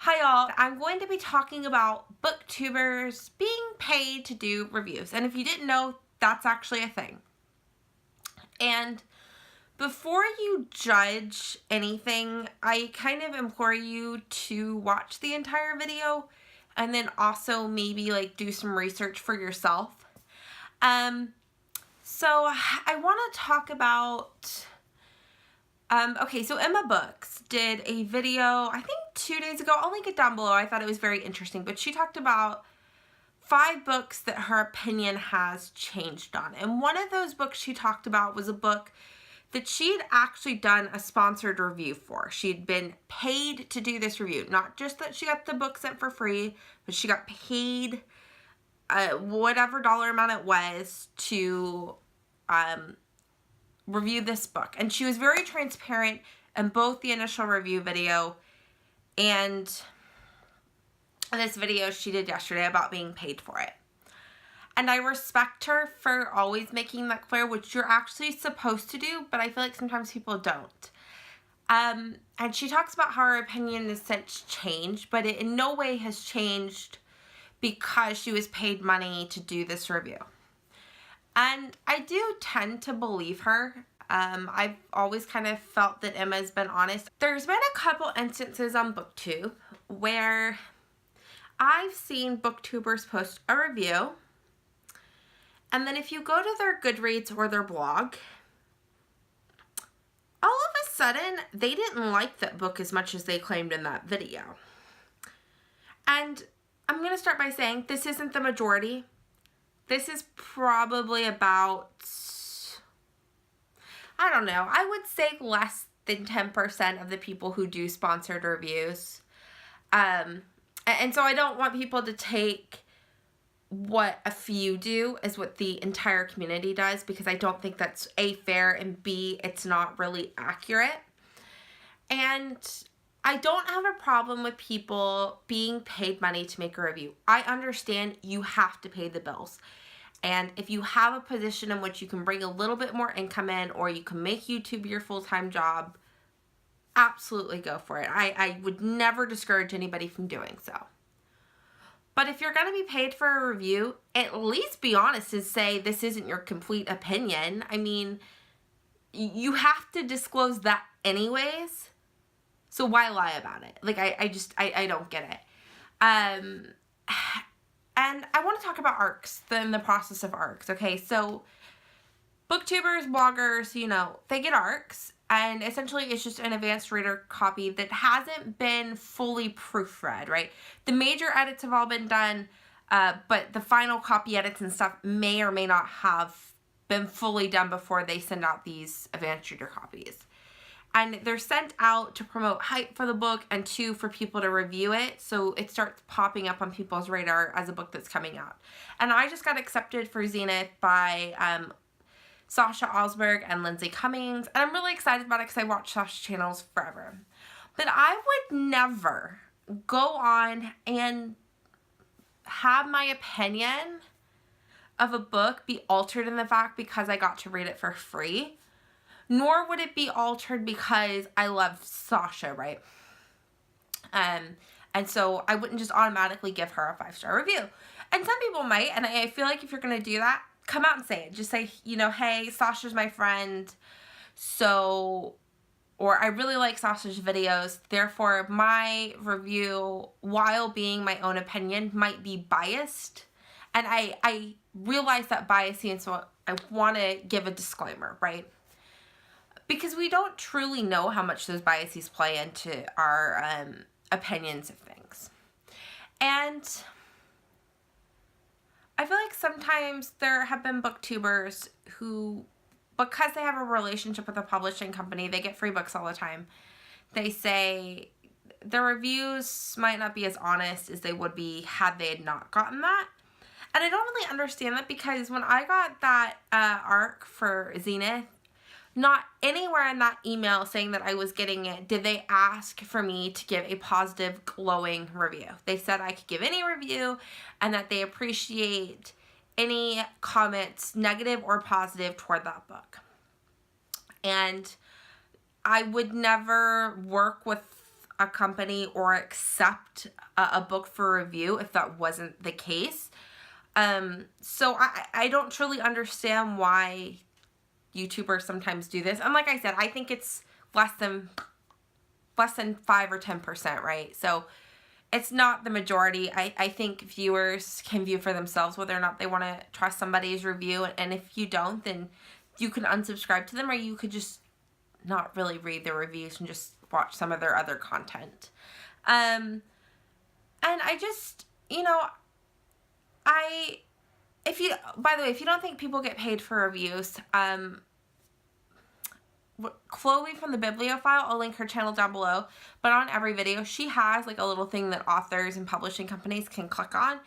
Hi y'all, I'm going to be talking about booktubers being paid to do reviews. And if you didn't know, that's actually a thing. And before you judge anything, I kind of implore you to watch the entire video and then also maybe do some research for yourself. So I want to talk about okay, so Emma Books did a video, I think 2 days ago. I'll link it down below. I thought it was very interesting. But she talked about 5 books that her opinion has changed on. And one of those books she talked about was a book that she'd actually done a sponsored review for. She'd been paid to do this review. Not just that she got the book sent for free, but she got paid whatever dollar amount it was to review this book. And she was very transparent in both the initial review video and this video she did yesterday about being paid for it. And I respect her for always making that clear, which you're actually supposed to do, but I feel like sometimes people don't. And she talks about how her opinion has since changed, but it in no way has changed because she was paid money to do this review. And I do tend to believe her. I've always kind of felt that Emma's been honest. There's been a couple instances on BookTube where I've seen booktubers post a review, and then if you go to their Goodreads or their blog, all of a sudden they didn't like that book as much as they claimed in that video. And I'm going to start by saying this isn't the majority. This is probably about, I don't know, I would say less than 10% of the people who do sponsored reviews. And so I don't want people to take what a few do as what the entire community does, because I don't think that's A, fair, and B, it's not really accurate. And I don't have a problem with people being paid money to make a review. I understand you have to pay the bills. And if you have a position in which you can bring a little bit more income in, or you can make YouTube your full-time job, absolutely go for it. I would never discourage anybody from doing so. But if you're going to be paid for a review, at least be honest and say this isn't your complete opinion. I mean, you have to disclose that anyways. So why lie about it? I don't get it. And I want to talk about ARCs, the process of ARCs, okay? So booktubers, bloggers, they get ARCs, and essentially it's just an advanced reader copy that hasn't been fully proofread, right? The major edits have all been done, but the final copy edits and stuff may or may not have been fully done before they send out these advanced reader copies. And they're sent out to promote hype for the book, and 2, for people to review it, so it starts popping up on people's radar as a book that's coming out. And I just got accepted for Zenith by Sasha Osberg and Lindsay Cummings, and I'm really excited about it because I watch Sasha's channels forever. But I would never go on and have my opinion of a book be altered in the fact because I got to read it for free. Nor would it be altered because I love Sasha, right? And so I wouldn't just automatically give her a 5-star review. And some people might, and I feel like if you're going to do that, come out and say it. Just say, hey, Sasha's my friend, so, or I really like Sasha's videos, therefore my review, while being my own opinion, might be biased. And I realize that bias, and so I want to give a disclaimer, right? Because we don't truly know how much those biases play into our opinions of things. And I feel like sometimes there have been booktubers who, because they have a relationship with a publishing company, they get free books all the time. They say their reviews might not be as honest as they would be had they had not gotten that. And I don't really understand that, because when I got that ARC for Zenith, not anywhere in that email saying that I was getting it did they ask for me to give a positive, glowing review. They said I could give any review and that they appreciate any comments, negative or positive, toward that book. And I would never work with a company or accept a book for review if that wasn't the case. So I don't truly understand why YouTubers sometimes do this. And like I said, I think it's less than 5 or 10%, right? So it's not the majority. I think viewers can view for themselves whether or not they want to trust somebody's review. And if you don't, then you can unsubscribe to them, or you could just not really read their reviews and just watch some of their other content. And I just, by the way, if you don't think people get paid for reviews, Chloe from the Bibliophile, I'll link her channel down below, but on every video she has like a little thing that authors and publishing companies can click on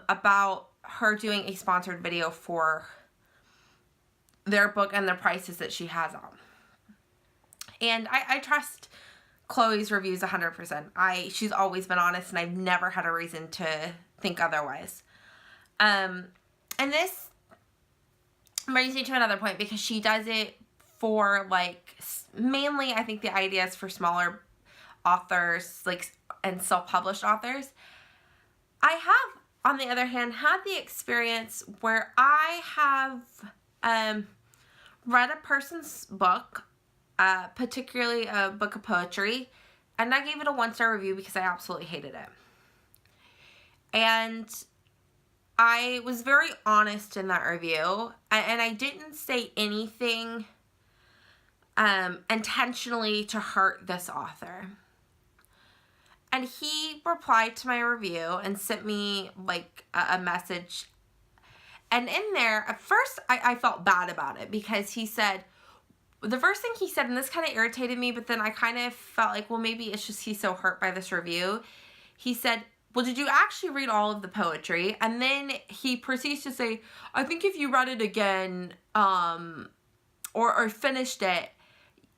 about her doing a sponsored video for their book and the prices that she has on. And I trust Chloe's reviews 100%. She's always been honest, and I've never had a reason to think otherwise. And this brings me to another point, because she does it for, like, mainly I think the idea is for smaller authors, like, and self-published authors. I have, on the other hand, had the experience where I have read a person's book, particularly a book of poetry, and I gave it a 1-star review because I absolutely hated it. And I was very honest in that review, and I didn't say anything intentionally to hurt this author. And he replied to my review and sent me like a message. And in there, at first I felt bad about it, because he said, the first thing he said, and this kind of irritated me, but then I kind of felt like, well, maybe it's just he's so hurt by this review. He said, well, did you actually read all of the poetry? And then he proceeds to say, I think if you read it again, or finished it,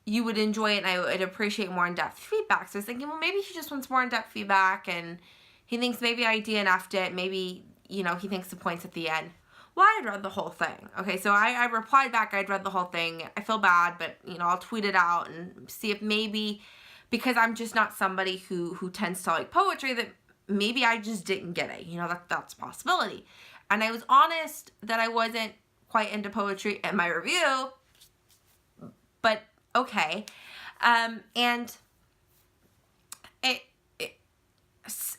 you would enjoy it, and I would appreciate more in-depth feedback. So I was thinking, well, maybe he just wants more in-depth feedback, and he thinks maybe I DNF'd it. Maybe, he thinks the point's at the end. Well, I had read the whole thing. Okay, so I replied back, I'd read the whole thing. I feel bad, but, I'll tweet it out and see if maybe, because I'm just not somebody who tends to like poetry, that maybe I just didn't get it. That's a possibility. And I was honest that I wasn't quite into poetry in my review, but okay. And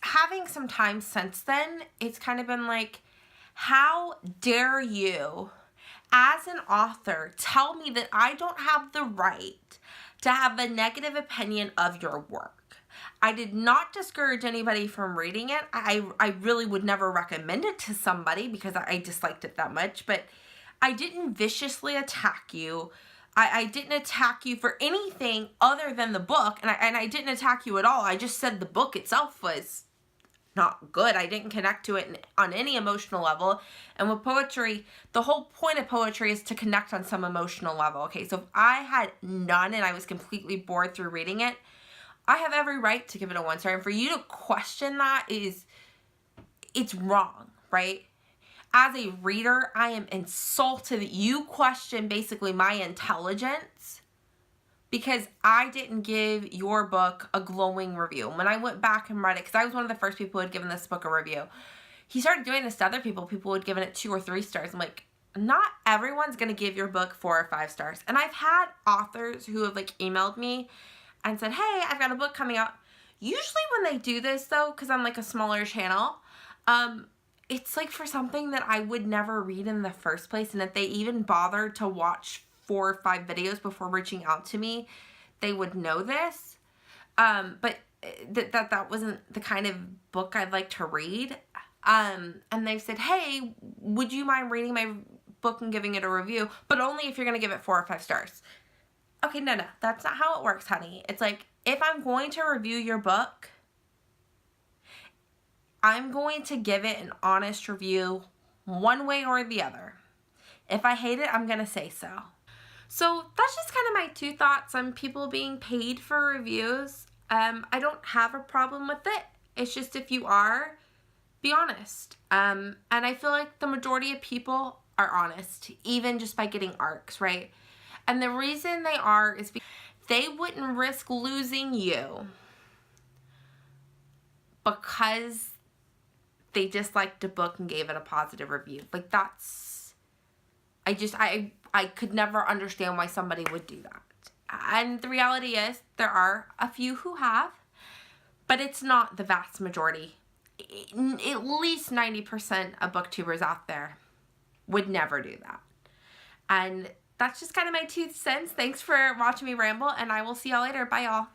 having some time since then, it's kind of been like, how dare you, as an author, tell me that I don't have the right to have a negative opinion of your work? I did not discourage anybody from reading it. I really would never recommend it to somebody because I disliked it that much, but I didn't viciously attack you. I didn't attack you for anything other than the book, and I didn't attack you at all. I just said the book itself was not good. I didn't connect to it on any emotional level. And with poetry, the whole point of poetry is to connect on some emotional level. Okay, so if I had none and I was completely bored through reading it, I have every right to give it a 1-star. And for you to question that it's wrong, right? As a reader, I am insulted that you question basically my intelligence because I didn't give your book a glowing review. When I went back and read it, because I was one of the first people who had given this book a review, he started doing this to other people. People who had given it 2 or 3 stars. I'm like, not everyone's going to give your book 4 or 5 stars. And I've had authors who have like emailed me and said, hey, I've got a book coming out. Usually when they do this though, because I'm like a smaller channel, it's like for something that I would never read in the first place. And if they even bother to watch 4 or 5 videos before reaching out to me, they would know this. But that wasn't the kind of book I'd like to read. And they've said, hey, would you mind reading my book and giving it a review? But only if you're going to give it 4 or 5 stars. Okay, no, that's not how it works, honey. It's like, if I'm going to review your book, I'm going to give it an honest review one way or the other. If I hate it, I'm going to say so. So that's just kind of my 2 thoughts on people being paid for reviews. I don't have a problem with it. It's just if you are, be honest. And I feel like the majority of people are honest, even just by getting ARCs, right? And the reason they are is because they wouldn't risk losing you because they disliked a book and gave it a positive review. Like, that's, I could never understand why somebody would do that. And the reality is, there are a few who have, but it's not the vast majority. At least 90% of booktubers out there would never do that. And that's just kind of my 2 cents. Thanks for watching me ramble, and I will see y'all later. Bye, y'all.